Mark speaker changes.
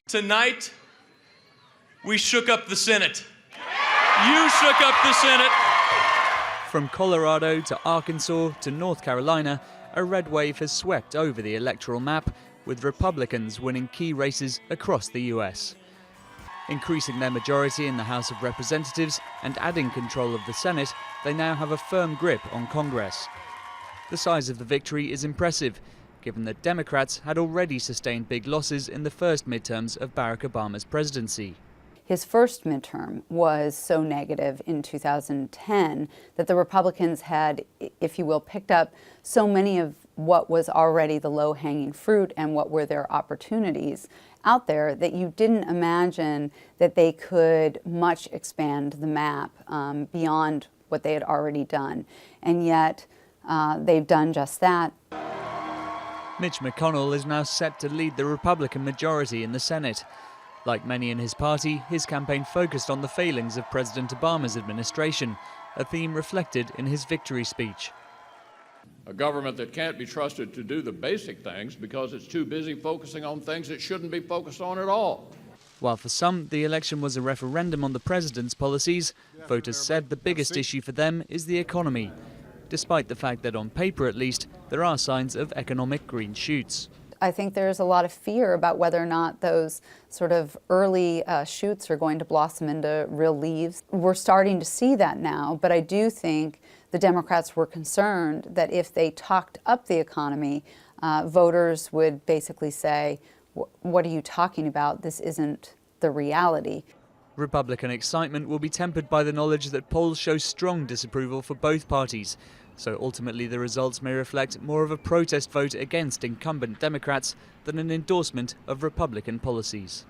Speaker 1: Tonight, we shook up the Senate. You shook up the Senate.
Speaker 2: From Colorado to Arkansas to North Carolina, a red wave has swept over the electoral map, with Republicans winning key races across the US. Increasing their majority in the House of Representatives and adding control of the Senate, they now have a firm grip on Congress. The size of the victory is impressive, given that Democrats had already sustained big losses in the first midterms of Barack Obama's presidency.
Speaker 3: His first midterm was so negative in 2010 that the Republicans had, if you will, picked up so many of what was already the low-hanging fruit and what were their opportunities out there that you didn't imagine that they could much expand the map beyond what they had already done. And yet they've done just that.
Speaker 2: Mitch McConnell is now set to lead the Republican majority in the Senate. Like many in his party, his campaign focused on the failings of President Obama's administration, a theme reflected in his victory speech.
Speaker 4: A government that can't be trusted to do the basic things because it's too busy focusing on things it shouldn't be focused on at all.
Speaker 2: While for some, the election was a referendum on the president's policies, voters said the biggest issue for them is the economy, despite the fact that on paper at least, there are signs of economic green shoots.
Speaker 3: I think there's a lot of fear about whether or not those sort of early shoots are going to blossom into real leaves. We're starting to see that now, but I do think the Democrats were concerned that if they talked up the economy, voters would basically say, what are you talking about? This isn't the reality.
Speaker 2: Republican excitement will be tempered by the knowledge that polls show strong disapproval for both parties. So ultimately the results may reflect more of a protest vote against incumbent Democrats than an endorsement of Republican policies.